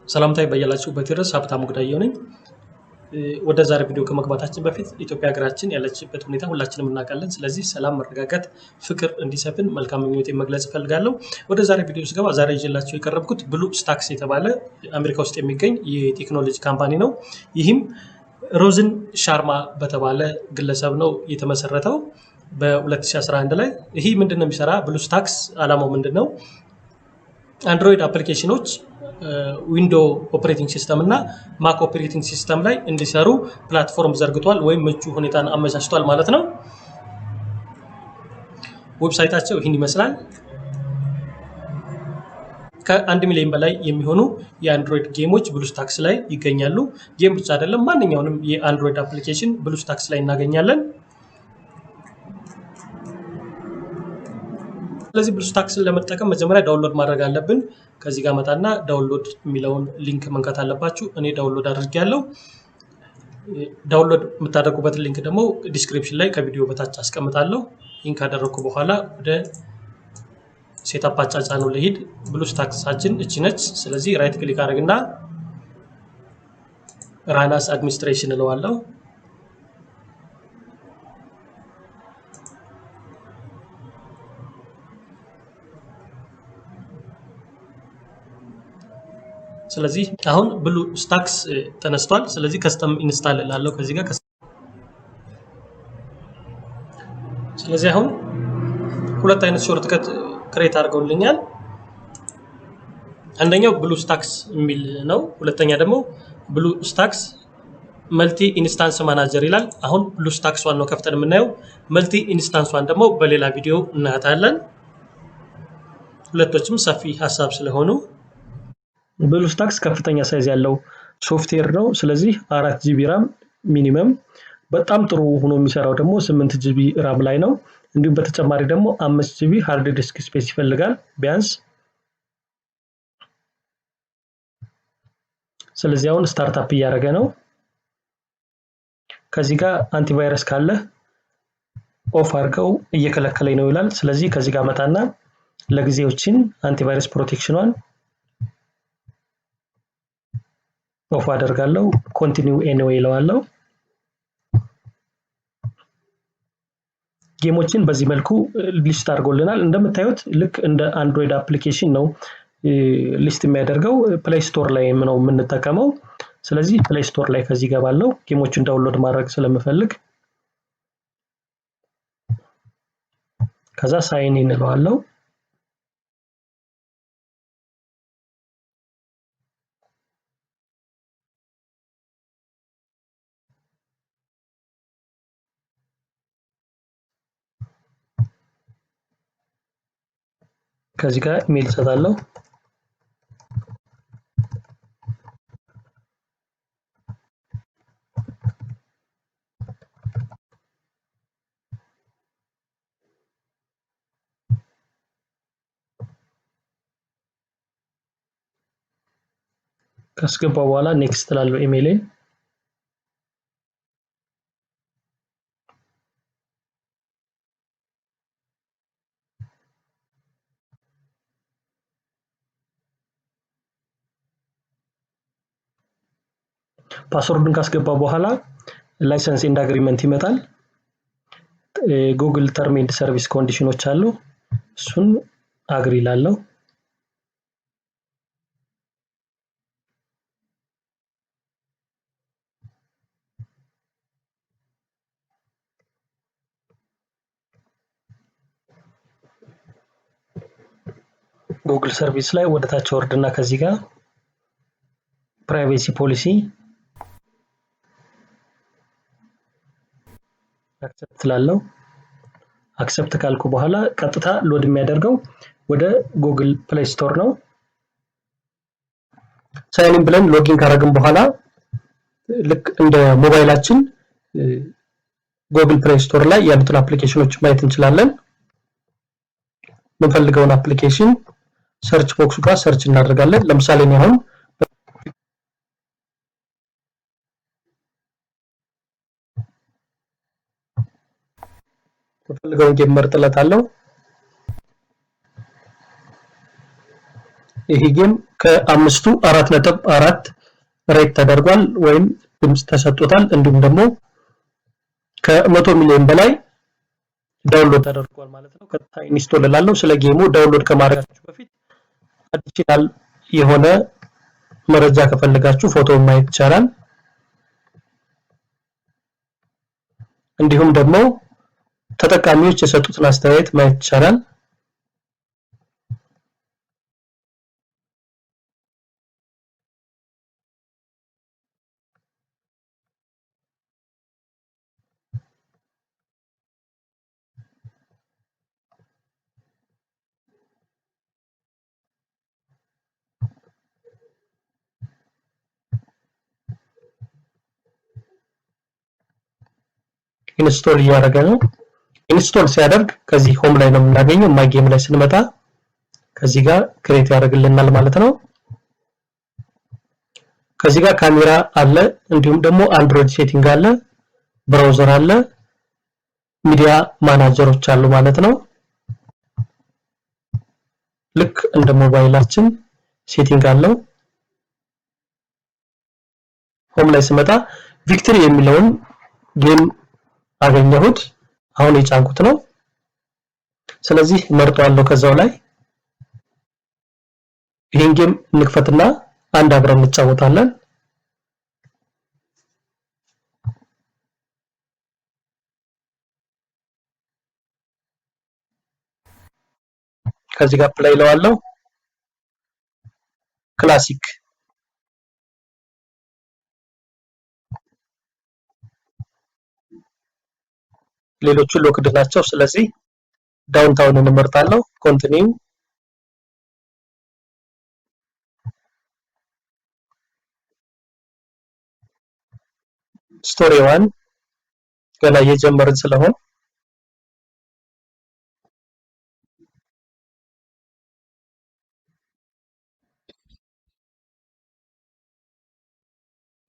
ሰላምታይ በያላችሁበት ድረስ ሀብታሙ ጉዳየው ነኝ። ወደ ዛሬ ቪዲዮ ከመግባታችን በፊት ኢትዮጵያ ሀገራችን ያለችበት ሁኔታ ሁላችንም እናውቃለን። ስለዚህ ሰላም፣ መረጋጋት፣ ፍቅር እንዲሰፍን መልካም ምኞቴን መግለጽ እፈልጋለሁ። ወደ ዛሬ ቪዲዮ ስገባ ዛሬ ይዤላችሁ የቀረብኩት ብሉ ስታክስ የተባለ አሜሪካ ውስጥ የሚገኝ የቴክኖሎጂ ካምፓኒ ነው። ይህም ሮዝን ሻርማ በተባለ ግለሰብ ነው የተመሰረተው በ2011 ላይ። ይህ ምንድነው የሚሰራ? ብሉ ስታክስ አላማው ምንድነው? አንድሮይድ አፕልኬሽኖች ዊንዶ ኦፕሬቲንግ ሲስተም እና ማክ ኦፕሬቲንግ ሲስተም ላይ እንዲሰሩ ፕላትፎርም ዘርግቷል ወይም ምቹ ሁኔታን አመቻችቷል ማለት ነው። ዌብሳይታቸው ይህን ይመስላል። ከ1 ሚሊዮን በላይ የሚሆኑ የአንድሮይድ ጌሞች ብሉ ስታክስ ላይ ይገኛሉ። ጌም ብቻ አይደለም፣ ማንኛውንም የአንድሮይድ አፕሊኬሽን ብሉ ስታክስ ላይ እናገኛለን። ስለዚህ ብሉ ስታክስን ለመጠቀም መጀመሪያ ዳውንሎድ ማድረግ አለብን። ከዚህ ጋር መጣና ዳውንሎድ የሚለውን ሊንክ መንካት አለባችሁ። እኔ ዳውንሎድ አድርጌያለሁ። ዳውንሎድ የምታደርጉበት ሊንክ ደግሞ ዲስክሪፕሽን ላይ ከቪዲዮ በታች አስቀምጣለሁ። ይህን ካደረኩ በኋላ ወደ ሴትአፕ አጫጫኑ ልሂድ። ብሉ ስታክሳችን እቺ ነች። ስለዚህ ራይት ክሊክ አድርግና ራናስ አድሚኒስትሬሽን እለዋለሁ። ስለዚህ አሁን ብሉ ስታክስ ተነስቷል። ስለዚህ ከስተም ኢንስታል ላለው ከዚህ ጋር ስለዚህ አሁን ሁለት አይነት ሾርትከት ክሬት አድርገውልኛል። አንደኛው ብሉ ስታክስ የሚል ነው። ሁለተኛ ደግሞ ብሉ ስታክስ መልቲ ኢንስታንስ ማናጀር ይላል። አሁን ብሉ ስታክስ ዋን ነው ከፍተን የምናየው። መልቲ ኢንስታንስ ዋን ደግሞ በሌላ ቪዲዮ እናያታለን። ሁለቶችም ሰፊ ሀሳብ ስለሆኑ ብሉ ስታክስ ከፍተኛ ሳይዝ ያለው ሶፍትዌር ነው። ስለዚህ 4 ጂቢ ራም ሚኒመም፣ በጣም ጥሩ ሆኖ የሚሰራው ደግሞ 8 ጂቢ ራም ላይ ነው። እንዲሁም በተጨማሪ ደግሞ 5 ጂቢ ሃርድ ዲስክ ስፔስ ይፈልጋል ቢያንስ። ስለዚህ አሁን ስታርታፕ እያደረገ ነው። ከዚህ ጋር አንቲቫይረስ ካለ ኦፍ አድርገው እየከለከለኝ ነው ይላል። ስለዚህ ከዚህ ጋር መጣና ለጊዜዎችን አንቲቫይረስ ፕሮቴክሽኗን ኦፍ አደርጋለሁ። ኮንቲኒው ኤኒዌይ እለዋለሁ። ጌሞችን በዚህ መልኩ ሊስት አድርጎልናል። እንደምታዩት ልክ እንደ አንድሮይድ አፕሊኬሽን ነው ሊስት የሚያደርገው። ፕሌይ ስቶር ላይ ነው የምንጠቀመው። ስለዚህ ፕሌይ ስቶር ላይ ከዚህ ገባለሁ። ጌሞችን ዳውንሎድ ማድረግ ስለምፈልግ ከዛ ሳይን ኢን እለዋለሁ። ከዚህ ጋር ኢሜል ሰጣለሁ። ካስገባው በኋላ ኔክስት ላለው ኢሜይሌን ፓስወርዱን ካስገባው በኋላ ላይሰንስ ኤንድ አግሪመንት ይመጣል። ጉግል ተርም ኤንድ ሰርቪስ ኮንዲሽኖች አሉ። እሱን አግሪ ላለው ጉግል ሰርቪስ ላይ ወደ ታች ወርድና ከዚህ ጋር ፕራይቬሲ ፖሊሲ አክሰፕት ላለው አክሰፕት ካልኩ በኋላ ቀጥታ ሎድ የሚያደርገው ወደ ጉግል ፕሌይ ስቶር ነው። ሳይን ኢን ብለን ሎጊን ካደረግን በኋላ ልክ እንደ ሞባይላችን ጉግል ፕሌይ ስቶር ላይ ያሉትን አፕሊኬሽኖች ማየት እንችላለን። የምንፈልገውን አፕሊኬሽን ሰርች ቦክሱ ጋር ሰርች እናደርጋለን። ለምሳሌ ነው አሁን የምፈልገውን ጌም መርጥለታለሁ። ይሄ ጌም ከአምስቱ 4.4 ሬት ተደርጓል ወይም ድምጽ ተሰጥቶታል። እንዲሁም ደግሞ ከ100 ሚሊዮን በላይ ዳውንሎድ ተደርጓል ማለት ነው። ቀጥታ ኢንስቶል ላለው ስለ ጌሙ ዳውንሎድ ከማድረጋችሁ በፊት አዲሽናል የሆነ መረጃ ከፈለጋችሁ ፎቶ ማየት ይቻላል። እንዲሁም ደግሞ ተጠቃሚዎች የሰጡትን አስተያየት ማየት ይቻላል። ኢንስቶል እያደረገ ነው። ኢንስቶል ሲያደርግ ከዚህ ሆም ላይ ነው የምናገኘው። ማይ ጌም ላይ ስንመጣ ከዚህ ጋር ክሬት ያደርግልናል ማለት ነው። ከዚህ ጋር ካሜራ አለ፣ እንዲሁም ደግሞ አንድሮይድ ሴቲንግ አለ፣ ብራውዘር አለ፣ ሚዲያ ማናጀሮች አሉ ማለት ነው። ልክ እንደ ሞባይላችን ሴቲንግ አለው። ሆም ላይ ስመጣ ቪክትሪ የሚለውን ጌም አገኘሁት። አሁን የጫንኩት ነው። ስለዚህ መርጠዋለሁ ከዛው ላይ ይሄን ጌም እንክፈትና አንድ አብረን እንጫወታለን። ከዚህ ጋር ፕሌይ ለዋለው ክላሲክ ሌሎቹ ሎክድ ናቸው። ስለዚህ ዳውንታውንን እንመርጣለሁ። ኮንቲኒው ስቶሪ 1 ገና እየጀመርን ስለሆነ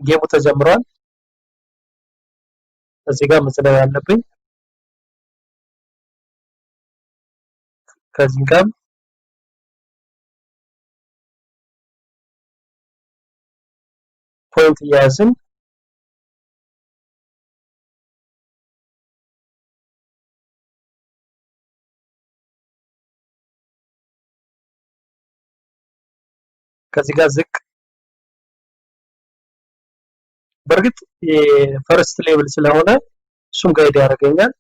ጌሙ ተጀምሯል። እዚህ ጋር መሰለኝ ያለብኝ ከዚህ ጋር ፖይንት እያያዝን ከዚህ ጋር ዝቅ በርግጥ የፈርስት ሌቭል ስለሆነ እሱም ጋይድ ያደርገኛል።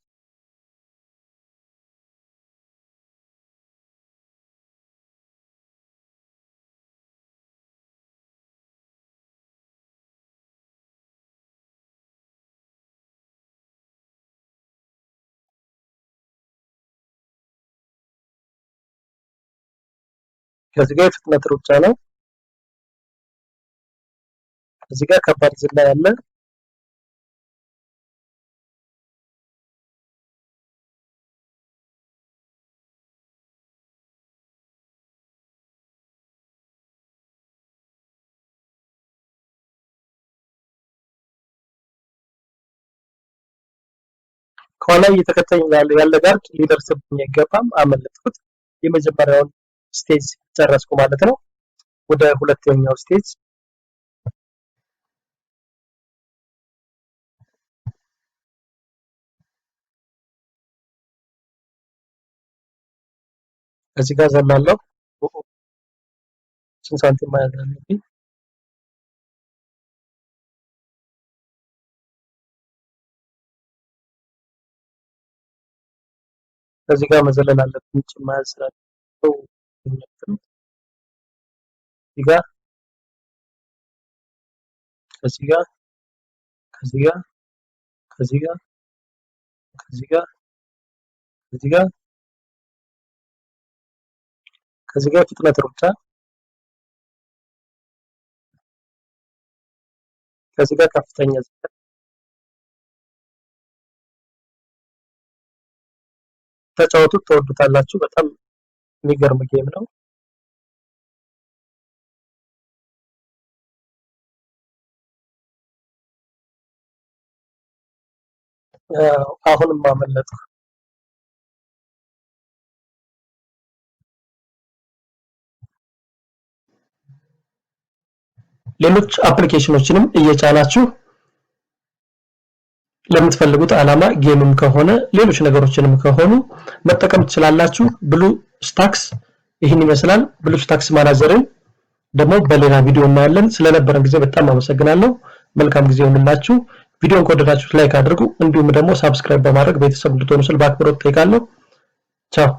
ከዚህ ጋር የፍጥነት ሩጫ ነው። ከዚህ ጋር ከባድ ዝላይ አለ። ከኋላ እየተከተለኝ ያለ ጋርድ ሊደርስብኝ አይገባም። አመለጥኩት። የመጀመሪያውን ስቴጅ ጨረስኩ ማለት ነው። ወደ ሁለተኛው ስቴጅ እዚህ ጋር ዘላለሁ። ስንት ሳንቲም ማለት አለብኝ? ከዚህ ጋር መዘለል አለብኝ። ጭማሪ ስላለው እዚህ ጋር ከዚህ ጋር ከዚህ ጋር ከዚህ ጋር ከዚህ ጋር ከዚህ ጋር ከዚህ ጋር ፍጥነት ሩጫ ከዚህ ጋር ከፍተኛ ዝቅ ተጫወቱት፣ ትወዱታላችሁ። በጣም የሚገርም ጌም ነው። አሁንም አመለጥኩ። ሌሎች አፕሊኬሽኖችንም እየጫናችሁ ለምትፈልጉት ዓላማ ጌምም ከሆነ ሌሎች ነገሮችንም ከሆኑ መጠቀም ትችላላችሁ። ብሉ ስታክስ ይህን ይመስላል። ብሉ ስታክስ ማናጀርን ደግሞ በሌላ ቪዲዮ እናያለን። ስለነበረን ጊዜ በጣም አመሰግናለሁ። መልካም ጊዜ ይሁንላችሁ። ቪዲዮን ከወደዳችሁ ላይክ አድርጉ። እንዲሁም ደግሞ ሰብስክራይብ በማድረግ ቤተሰብ እንድትሆኑ ስል በአክብሮት ጠይቃለሁ። ቻው